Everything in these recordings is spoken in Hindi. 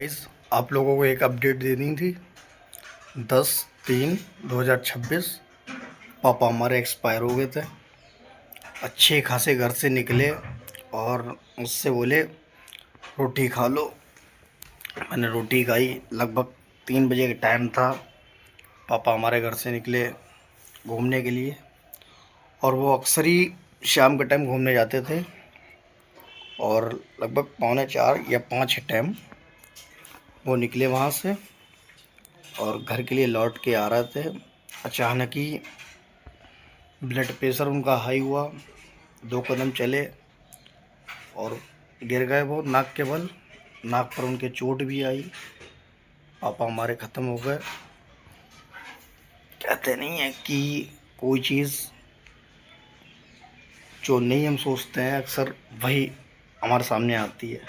इस आप लोगों को एक अपडेट देनी थी। 10/3/2026 पापा हमारे एक्सपायर हो गए थे। अच्छे खासे घर से निकले और मुझसे बोले रोटी खा लो। मैंने रोटी खाई। लगभग 3 बजे का टाइम था। पापा हमारे घर से निकले घूमने के लिए और वो अक्सर ही शाम के टाइम घूमने जाते थे और लगभग 3:45 या 5 टाइम वो निकले वहाँ से और घर के लिए लौट के आ रहे थे। अचानक ही ब्लड प्रेशर उनका हाई हुआ। 2 कदम चले और गिर गए वो नाक के बल। नाक पर उनके चोट भी आई। पापा हमारे ख़त्म हो गए। कहते नहीं है कि कोई चीज़ जो नहीं हम सोचते हैं अक्सर वही हमारे सामने आती है।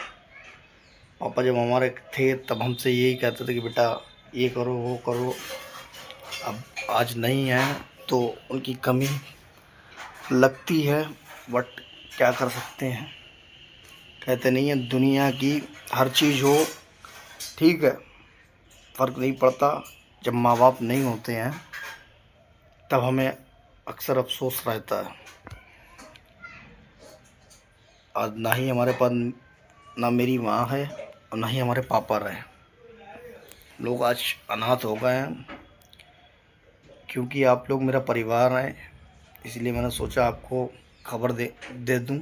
पापा जब हमारे थे तब हमसे यही कहते थे कि बेटा ये करो वो करो। अब आज नहीं है तो उनकी कमी लगती है, बट क्या कर सकते हैं। कहते नहीं है दुनिया की हर चीज़ हो ठीक है, फ़र्क नहीं पड़ता। जब माँ बाप नहीं होते हैं तब हमें अक्सर अफसोस रहता है। आज ना ही हमारे पास ना मेरी माँ है और ना ही हमारे पापा रहे। लोग आज अनाथ हो गए हैं। क्योंकि आप लोग मेरा परिवार हैं इसलिए मैंने सोचा आपको खबर दे दूं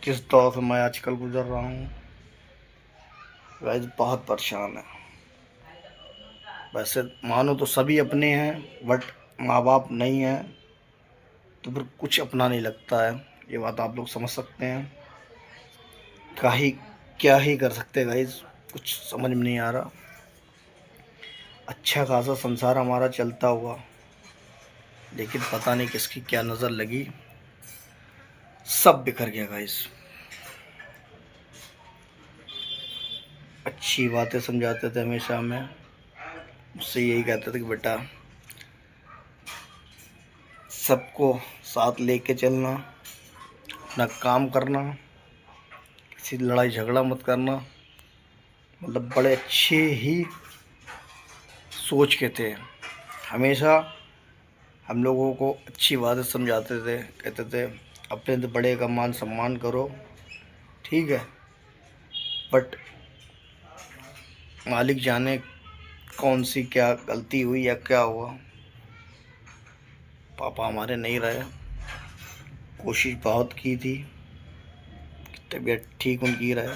किस दौर से मैं आजकल गुजर रहा हूँ। गाइस बहुत परेशान है। वैसे मानो तो सभी अपने हैं, बट माँ बाप नहीं है तो फिर कुछ अपना नहीं लगता है। ये बात आप लोग समझ सकते हैं। क्या ही कर सकते हैं गाइस, कुछ समझ में नहीं आ रहा। अच्छा खासा संसार हमारा चलता हुआ, लेकिन पता नहीं किसकी क्या नज़र लगी, सब बिखर गया गाइस। अच्छी बातें समझाते थे हमेशा हमें। मुझसे यही कहते थे कि बेटा सबको साथ लेके चलना, अपना काम करना, किसी लड़ाई झगड़ा मत करना। मतलब बड़े अच्छे ही सोच के थे। हमेशा हम लोगों को अच्छी बातें समझाते थे। कहते थे अपने से बड़े का मान सम्मान करो, ठीक है, बट मालिक जाने कौन सी क्या गलती हुई या क्या हुआ। पापा हमारे नहीं रहे। कोशिश बहुत की थी, तबीयत ठीक उनकी रहे।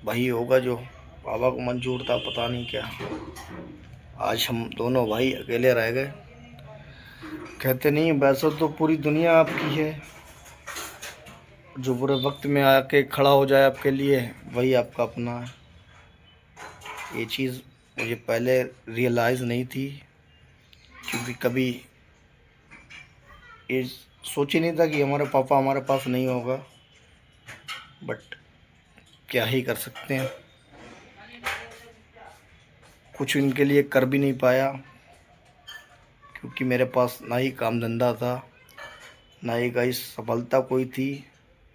वही होगा जो पापा को मंजूर था, पता नहीं क्या। आज हम दोनों भाई अकेले रह गए। कहते नहीं वैसे तो पूरी दुनिया आपकी है, जो बुरे वक्त में आके खड़ा हो जाए आपके लिए वही आपका अपना है। ये चीज़ मुझे पहले रियलाइज़ नहीं थी, क्योंकि कभी ये सोच ही नहीं था कि हमारे पापा हमारे पास नहीं होगा। बट क्या ही कर सकते हैं, कुछ इनके लिए कर भी नहीं पाया, क्योंकि मेरे पास ना ही काम धंधा था, ना ही कहीं सफलता कोई थी।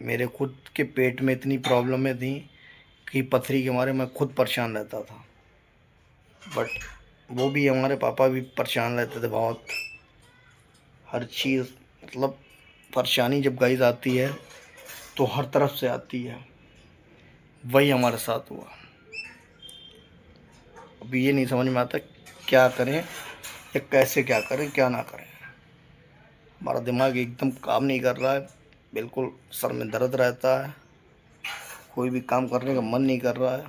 मेरे खुद के पेट में इतनी प्रॉब्लमें थी कि पथरी के मारे मैं खुद परेशान रहता था। बट वो भी हमारे पापा भी परेशान रहते थे बहुत। हर चीज़ मतलब परेशानी जब गाइस आती है तो हर तरफ से आती है। वही हमारे साथ हुआ। अभी ये नहीं समझ में आता क्या करें या कैसे क्या करें क्या ना करें। हमारा दिमाग एकदम काम नहीं कर रहा है, बिल्कुल सर में दर्द रहता है। कोई भी काम करने का मन नहीं कर रहा है,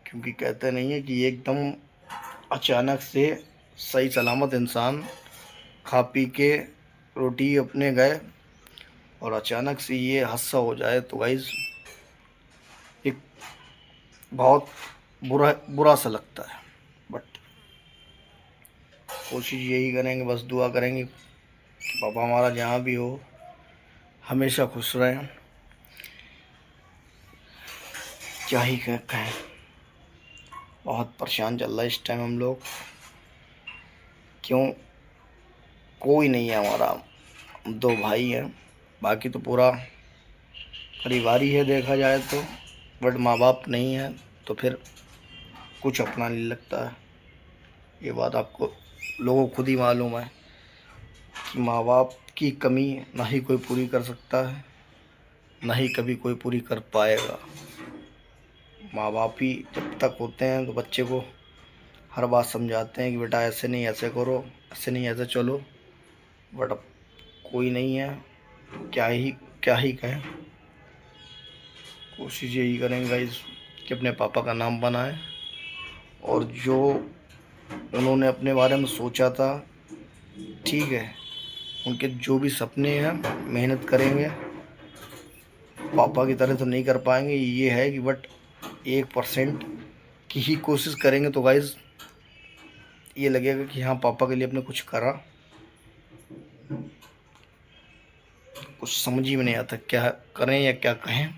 क्योंकि कहते नहीं है कि एकदम अचानक से सही सलामत इंसान खा पी के रोटी अपने गए और अचानक से ये हादसा हो जाए तो गाइस एक बहुत बुरा सा लगता है। बट कोशिश यही करेंगे, बस दुआ करेंगे कि पापा हमारा जहाँ भी हो हमेशा खुश रहें। क्या ही कहें, बहुत परेशान चल रहा है इस टाइम हम लोग। क्यों कोई नहीं है हमारा, हम 2 भाई हैं, बाकी तो पूरा परिवार ही है देखा जाए तो। बट माँ बाप नहीं है तो फिर कुछ अपना नहीं लगता है। ये बात आपको लोगों को खुद ही मालूम है कि माँ बाप की कमी ना ही कोई पूरी कर सकता है, ना ही कभी कोई पूरी कर पाएगा। माँ बाप ही जब तक होते हैं तो बच्चे को हर बात समझाते हैं कि बेटा ऐसे नहीं ऐसे करो, ऐसे नहीं ऐसे चलो। बट अब कोई नहीं है, क्या ही कहें। कोशिश यही करेंगे गाइस कि अपने पापा का नाम बनाएं, और जो उन्होंने अपने बारे में सोचा था, ठीक है, उनके जो भी सपने हैं मेहनत करेंगे। पापा की तरह तो नहीं कर पाएंगे, ये है कि बट 1% की ही कोशिश करेंगे तो गाइस ये लगेगा कि हाँ पापा के लिए अपने कुछ करा। कुछ समझ ही में नहीं आता क्या करें या क्या कहें।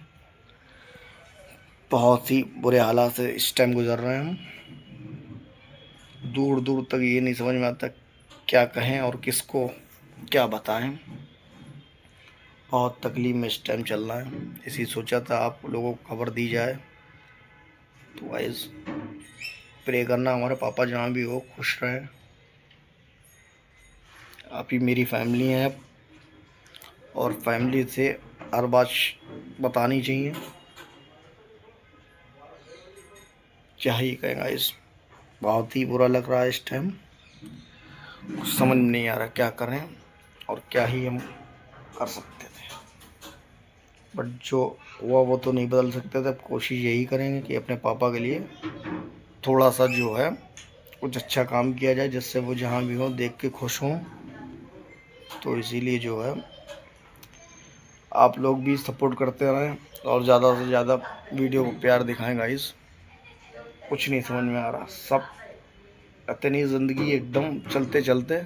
बहुत ही बुरे हालात से इस टाइम गुजर रहे हैं हम। दूर दूर तक ये नहीं समझ में आता क्या कहें और किसको क्या बताएं। बहुत तकलीफ में इस टाइम चल रहा है, इसी सोचा था आप लोगों को खबर दी जाए। तो वाइज प्रे करना हमारे पापा जहाँ भी हो खुश रहें। आप ही मेरी फैमिली है और फैमिली से हर बात बतानी चाहिए। क्या ही कहेंगे इस, बहुत ही बुरा लग रहा है इस टाइम। कुछ समझ में नहीं आ रहा क्या करें और क्या ही हम कर सकते थे। बट जो हुआ वो तो नहीं बदल सकते थे। अब कोशिश यही करेंगे कि अपने पापा के लिए थोड़ा सा जो है कुछ अच्छा काम किया जाए, जिससे वो जहाँ भी हो देख के खुश हों। तो इसीलिए जो है आप लोग भी सपोर्ट करते रहें और ज़्यादा से ज़्यादा वीडियो को प्यार दिखाएं गाइस। कुछ नहीं समझ में आ रहा, सब इतनी ज़िंदगी एकदम चलते चलते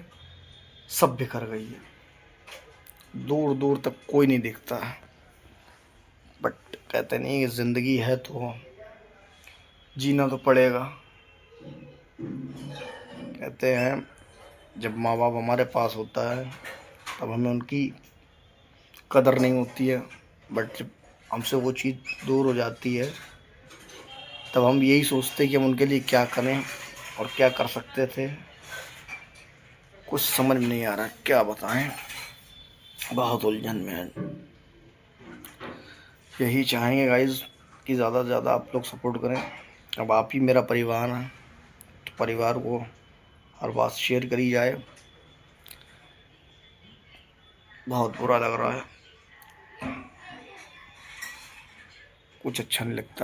सब बिखर गई है। दूर दूर तक कोई नहीं दिखता है। बट कहते नहीं कि ज़िंदगी है तो जीना तो पड़ेगा। कहते हैं जब माँ बाप हमारे पास होता है तब हमें उनकी कदर नहीं होती है, बट जब हमसे वो चीज़ दूर हो जाती है तब हम यही सोचते हैं कि हम उनके लिए क्या करें और क्या कर सकते थे। कुछ समझ में नहीं आ रहा क्या बताएं, बहुत उलझन में है। यही चाहेंगे गाइस कि ज़्यादा से ज़्यादा आप लोग सपोर्ट करें। अब आप ही मेरा परिवार है तो परिवार को हर बात शेयर करी जाए। बहुत बुरा लग रहा है, कुछ अच्छा नहीं लगता है।